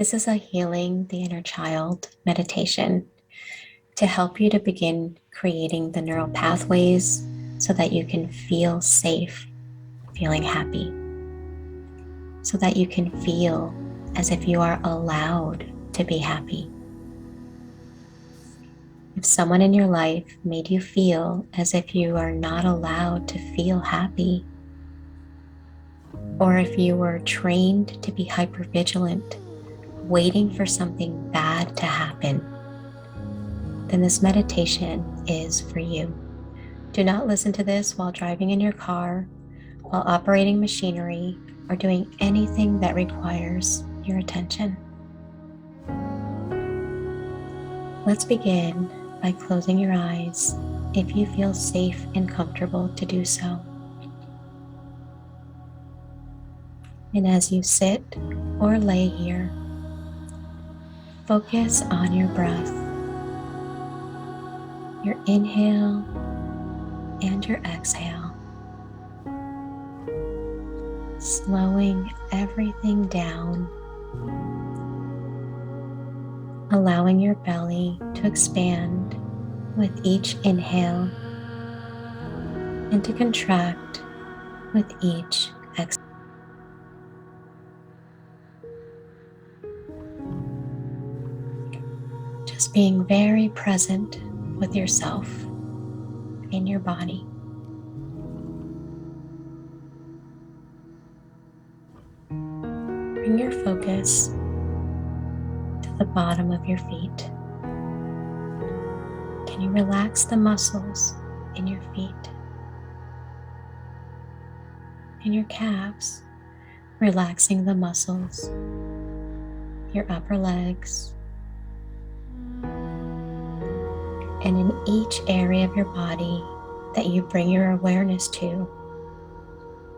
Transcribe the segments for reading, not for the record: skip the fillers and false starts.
This is a healing the inner child meditation to help you to begin creating the neural pathways so that you can feel safe, feeling happy, so that you can feel as if you are allowed to be happy. If someone in your life made you feel as if you are not allowed to feel happy, or if you were trained to be hypervigilant, waiting for something bad to happen, then this meditation is for you. Do not listen to this while driving in your car, while operating machinery, or doing anything that requires your attention. Let's begin by closing your eyes if you feel safe and comfortable to do so. And as you sit or lay here, focus on your breath, your inhale and your exhale, slowing everything down, allowing your belly to expand with each inhale and to contract with each exhale. Just being very present with yourself in your body. Bring your focus to the bottom of your feet. Can you relax the muscles in your feet? In your calves, relaxing the muscles, your upper legs, and in each area of your body that you bring your awareness to,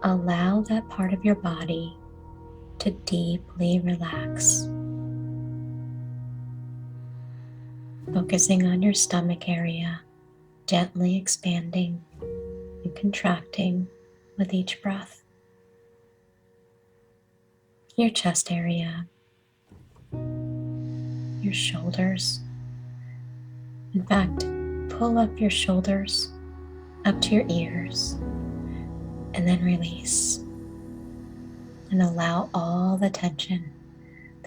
allow that part of your body to deeply relax. Focusing on your stomach area, gently expanding and contracting with each breath. Your chest area, your shoulders. In fact, pull up your shoulders up to your ears and then release. And allow all the tension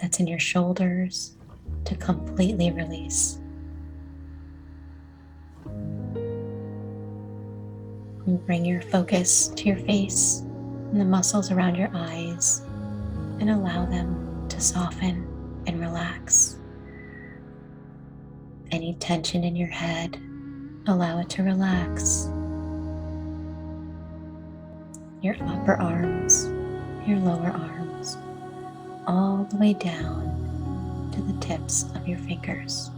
that's in your shoulders to completely release. And bring your focus to your face and the muscles around your eyes and allow them to soften and relax. Any tension in your head, allow it to relax. Your upper arms, your lower arms, all the way down to the tips of your fingers.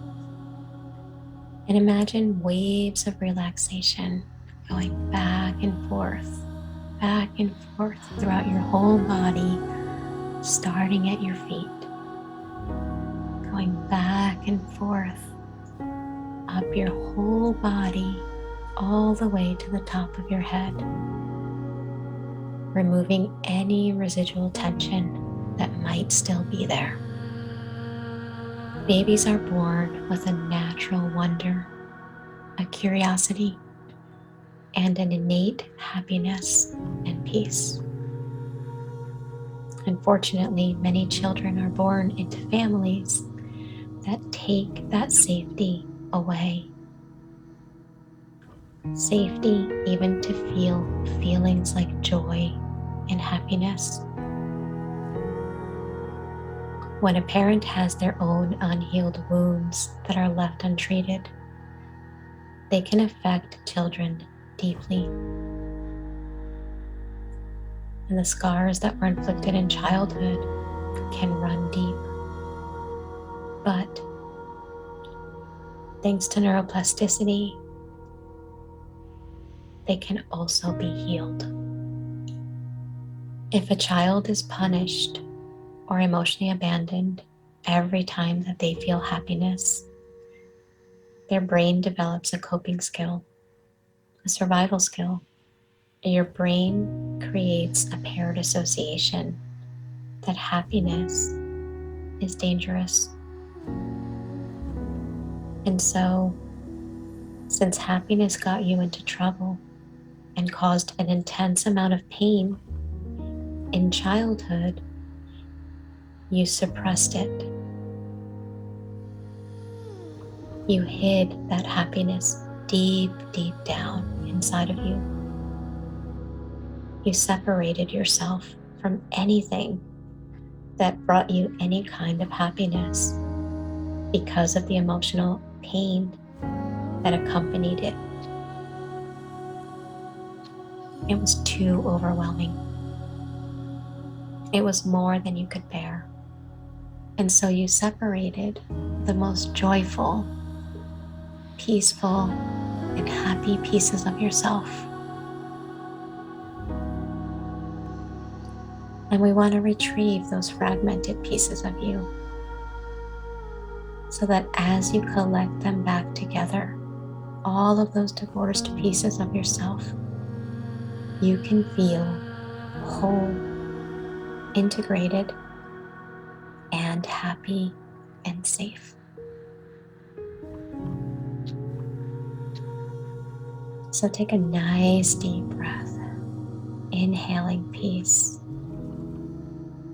And imagine waves of relaxation going back and forth throughout your whole body, starting at your feet, going back and forth up your whole body, all the way to the top of your head, removing any residual tension that might still be there. Babies are born with a natural wonder, a curiosity, and an innate happiness and peace. Unfortunately, many children are born into families that take that safety away. Safety even to feel feelings like joy and happiness. When a parent has their own unhealed wounds that are left untreated, they can affect children deeply. And the scars that were inflicted in childhood can run deep. But thanks to neuroplasticity, they can also be healed. If a child is punished or emotionally abandoned every time that they feel happiness, their brain develops a coping skill, a survival skill. Your brain creates a paired association that happiness is dangerous. And so, since happiness got you into trouble and caused an intense amount of pain in childhood, you suppressed it. You hid that happiness deep, deep down inside of you. You separated yourself from anything that brought you any kind of happiness because of the emotional pain that accompanied it. It was too overwhelming. It was more than you could bear. And so you separated the most joyful, peaceful, and happy pieces of yourself. And we want to retrieve those fragmented pieces of you so that as you collect them back together, all of those divorced pieces of yourself, you can feel whole, integrated, and happy and safe. So take a nice deep breath, inhaling peace,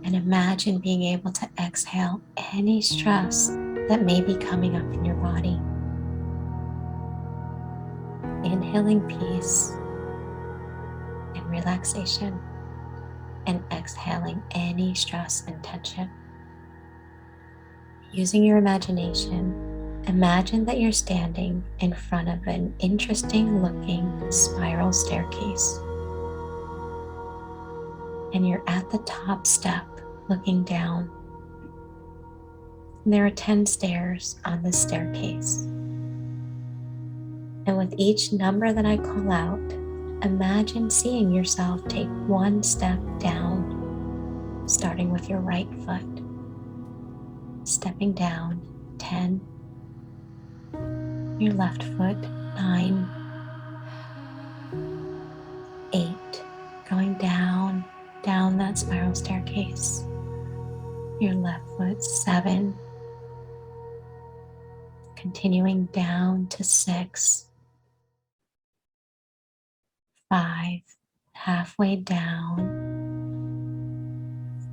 and imagine being able to exhale any stress that may be coming up in your body. Inhaling peace and relaxation, and exhaling any stress and tension. Using your imagination, imagine that you're standing in front of an interesting looking spiral staircase. And you're at the top step looking down. And there are 10 stairs on the staircase. And with each number that I call out, imagine seeing yourself take one step down, starting with your right foot. Stepping down 10, your left foot 9, 8, going down that spiral staircase. Your left foot 7, continuing down to 6, 5, halfway down,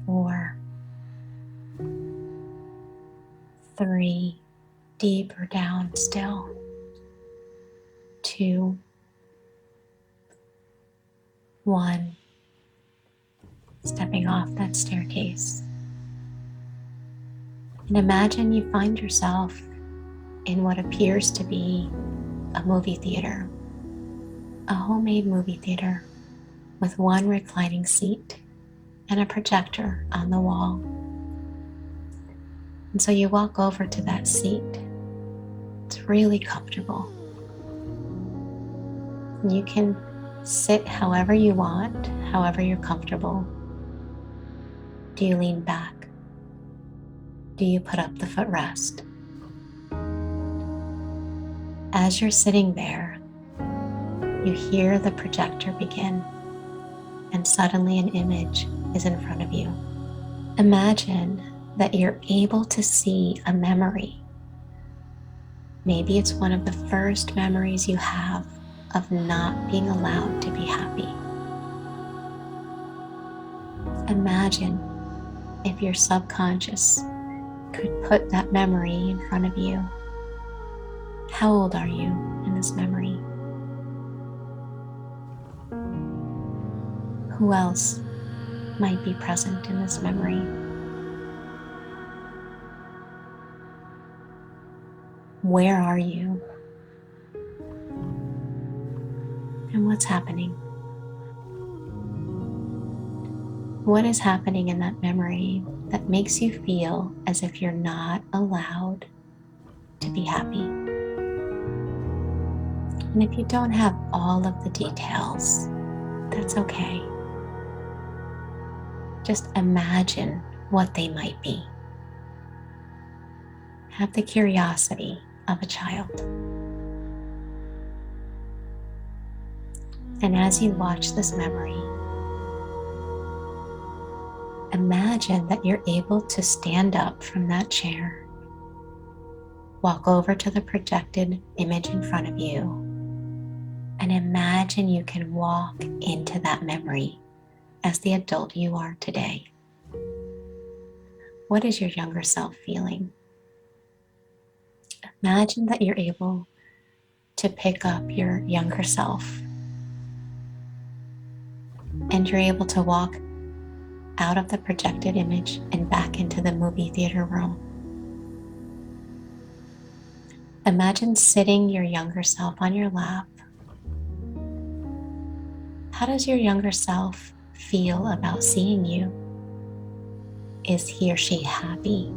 4, 3, deeper down still, 2, 1, stepping off that staircase. And imagine you find yourself in what appears to be a movie theater, a homemade movie theater with one reclining seat and a projector on the wall. And so you walk over to that seat. It's really comfortable. You can sit however you want, however you're comfortable. Do you lean back? Do you put up the footrest? As you're sitting there, you hear the projector begin, and suddenly an image is in front of you. Imagine that you're able to see a memory. Maybe it's one of the first memories you have of not being allowed to be happy. Imagine if your subconscious could put that memory in front of you. How old are you in this memory? Who else might be present in this memory? Where are you? And what's happening? What is happening in that memory that makes you feel as if you're not allowed to be happy? And if you don't have all of the details, that's okay. Just imagine what they might be. Have the curiosity of a child. And as you watch this memory, imagine that you're able to stand up from that chair, walk over to the projected image in front of you, and imagine you can walk into that memory as the adult you are today. What is your younger self feeling? Imagine that you're able to pick up your younger self and you're able to walk out of the projected image and back into the movie theater room. Imagine sitting your younger self on your lap. How does your younger self feel about seeing you? Is he or she happy,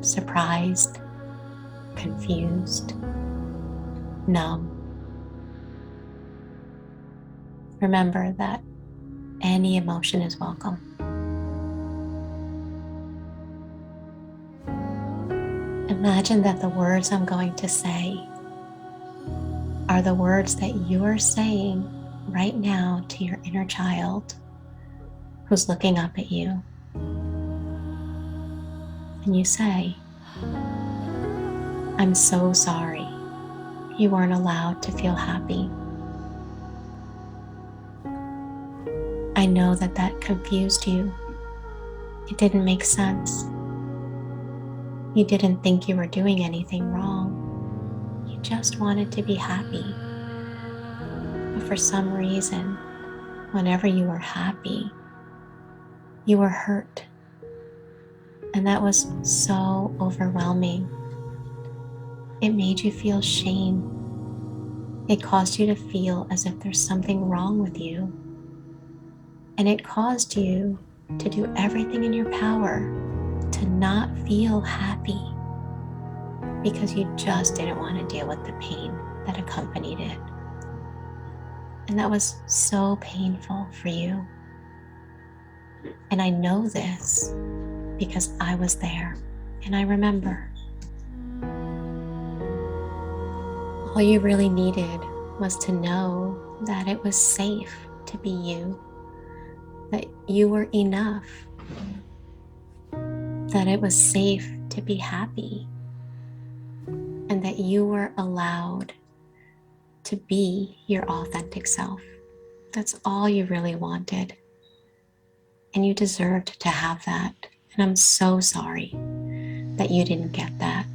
surprised, confused, numb? Remember that any emotion is welcome. Imagine that the words I'm going to say are the words that you're saying right now to your inner child who's looking up at you. And you say, I'm so sorry you weren't allowed to feel happy. I know that that confused you. It didn't make sense. You didn't think you were doing anything wrong. You just wanted to be happy. But for some reason, whenever you were happy, you were hurt. And that was so overwhelming. It made you feel shame. It caused you to feel as if there's something wrong with you. And it caused you to do everything in your power to not feel happy because you just didn't want to deal with the pain that accompanied it. And that was so painful for you. And I know this because I was there and I remember. All you really needed was to know that it was safe to be you, that you were enough, that it was safe to be happy, and that you were allowed to be your authentic self. That's all you really wanted. And you deserved to have that. And I'm so sorry that you didn't get that.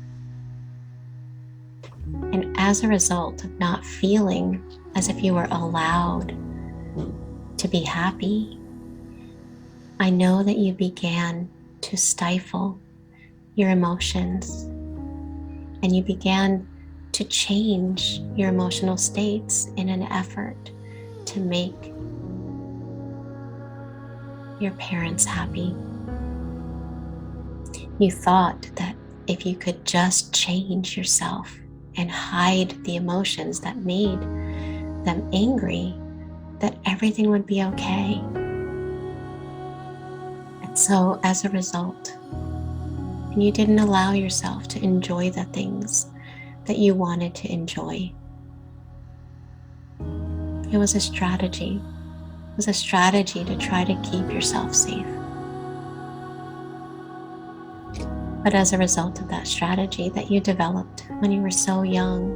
And as a result of not feeling as if you were allowed to be happy, I know that you began to stifle your emotions and you began to change your emotional states in an effort to make your parents happy. You thought that if you could just change yourself and hide the emotions that made them angry, that everything would be okay. And so as a result, you didn't allow yourself to enjoy the things that you wanted to enjoy. It was a strategy. It was a strategy to try to keep yourself safe. But as a result of that strategy that you developed when you were so young,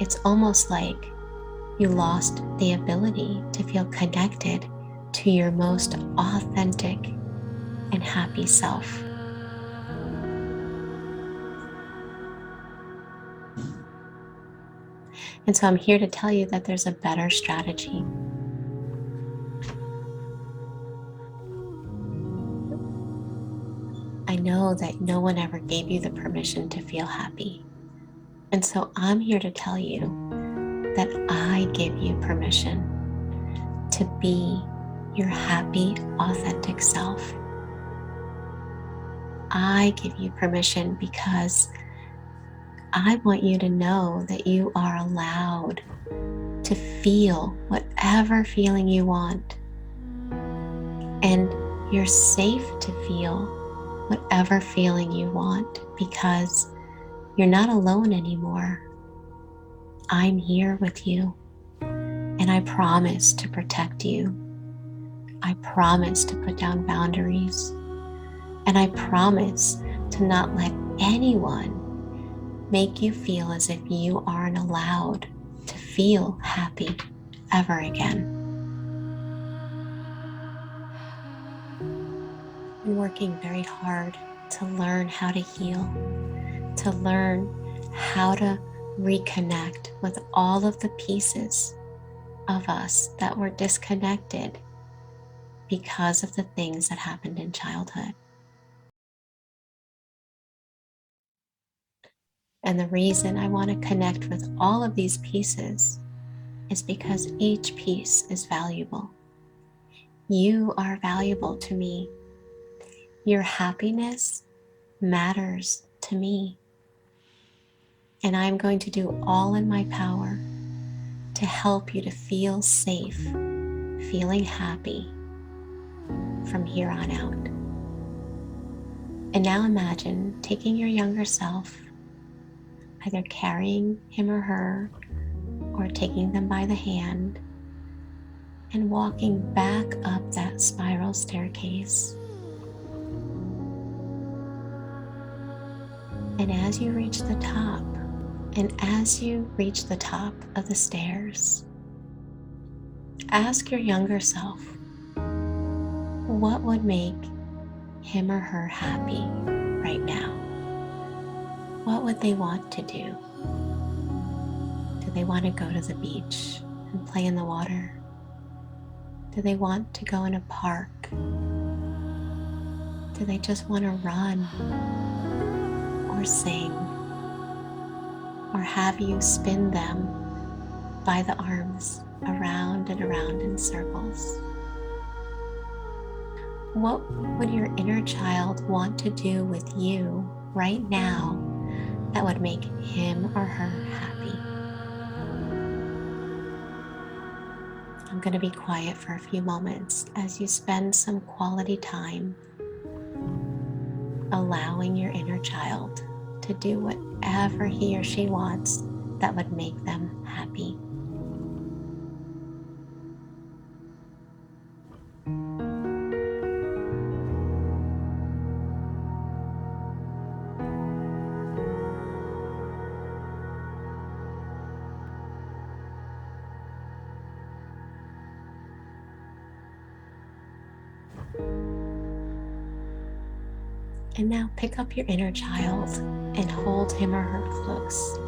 it's almost like you lost the ability to feel connected to your most authentic and happy self. And so I'm here to tell you that there's a better strategy. I know that no one ever gave you the permission to feel happy. And so I'm here to tell you that I give you permission to be your happy, authentic self. I give you permission because I want you to know that you are allowed to feel whatever feeling you want. And you're safe to feel whatever feeling you want because you're not alone anymore. I'm here with you, and I promise to protect you. I promise to put down boundaries. And I promise to not let anyone make you feel as if you aren't allowed to feel happy ever again. I've been working very hard to learn how to heal, to learn how to reconnect with all of the pieces of us that were disconnected because of the things that happened in childhood. And the reason I want to connect with all of these pieces is because each piece is valuable. You are valuable to me. Your happiness matters to me. And I'm going to do all in my power to help you to feel safe, feeling happy from here on out. And now imagine taking your younger self, either carrying him or her, or taking them by the hand, and walking back up that spiral staircase. And as you reach the top, of the stairs, ask your younger self, what would make him or her happy right now? What would they want to do? Do they want to go to the beach and play in the water? Do they want to go in a park? Do they just want to run or sing? Or have you spin them by the arms around and around in circles? What would your inner child want to do with you right now that would make him or her happy? I'm going to be quiet for a few moments as you spend some quality time allowing your inner child to do whatever he or she wants that would make them happy. And now pick up your inner child and hold him or her close,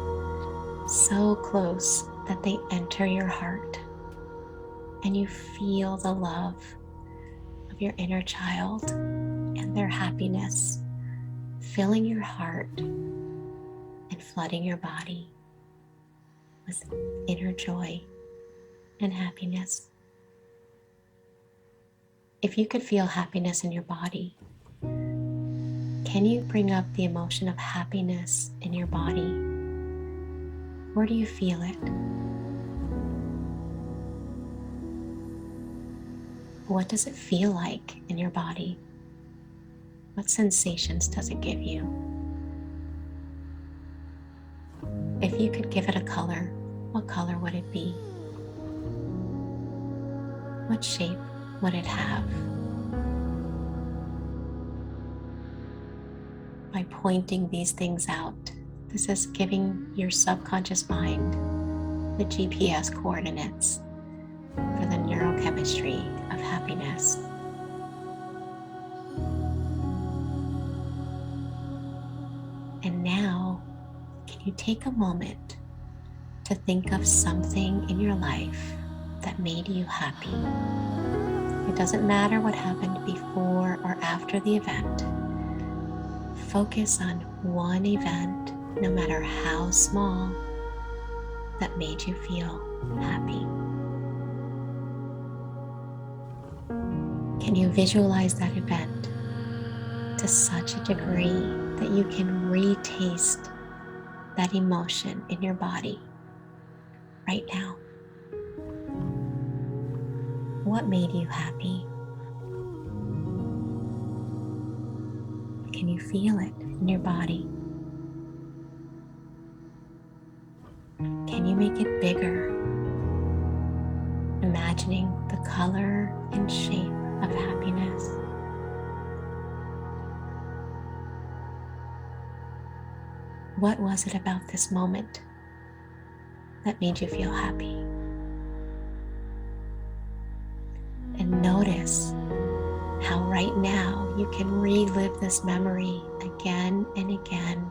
so close that they enter your heart and you feel the love of your inner child and their happiness filling your heart and flooding your body with inner joy and happiness. If you could feel happiness in your body, can you bring up the emotion of happiness in your body? Where do you feel it? What does it feel like in your body? What sensations does it give you? If you could give it a color, what color would it be? What shape would it have? By pointing these things out, this is giving your subconscious mind the GPS coordinates for the neurochemistry of happiness. And now, can you take a moment to think of something in your life that made you happy? It doesn't matter what happened before or after the event. Focus on one event, no matter how small, that made you feel happy. Can you visualize that event to such a degree that you can retaste that emotion in your body right now? What made you happy? Can you feel it in your body? Can you make it bigger? Imagining the color and shape of happiness. What was it about this moment that made you feel happy? And notice how right now you can relive this memory again and again,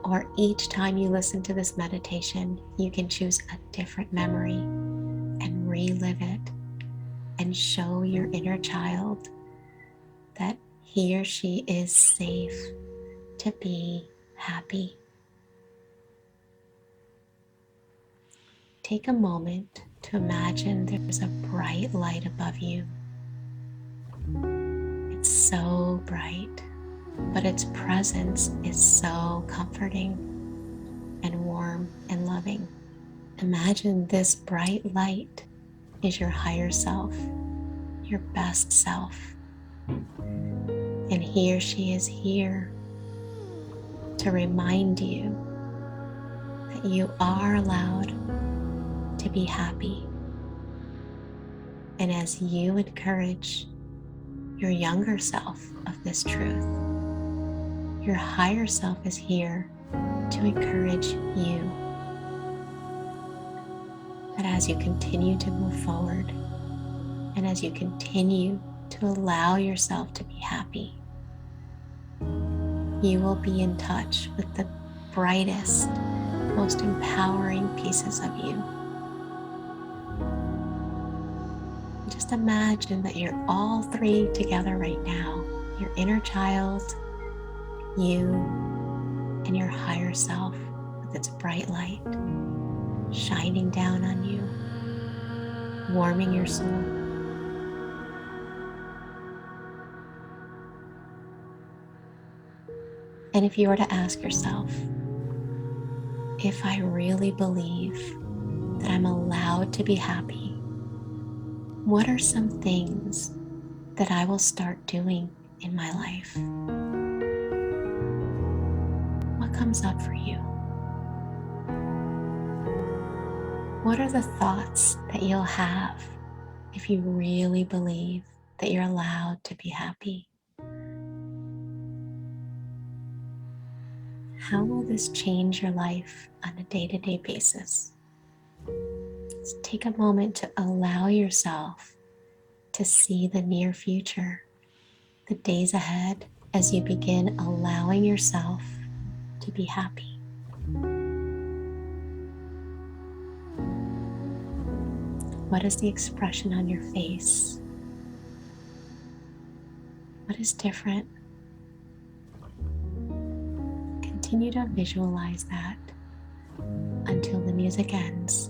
or each time you listen to this meditation, you can choose a different memory and relive it and show your inner child that he or she is safe to be happy. Take a moment to imagine there's a bright light above you. It's so bright, but its presence is so comforting and warm and loving. Imagine this bright light is your higher self, your best self. And he or she is here to remind you that you are allowed to be happy. And as you encourage your younger self of this truth, your higher self is here to encourage you. That as you continue to move forward and as you continue to allow yourself to be happy, you will be in touch with the brightest, most empowering pieces of you. Just imagine that you're all three together right now. Your inner child, you, and your higher self with its bright light shining down on you, warming your soul. And if you were to ask yourself, if I really believe that I'm allowed to be happy, what are some things that I will start doing in my life? What comes up for you? What are the thoughts that you'll have if you really believe that you're allowed to be happy? How will this change your life on a day-to-day basis? Just take a moment to allow yourself to see the near future, the days ahead, as you begin allowing yourself to be happy. What is the expression on your face? What is different? Continue to visualize that until the music ends.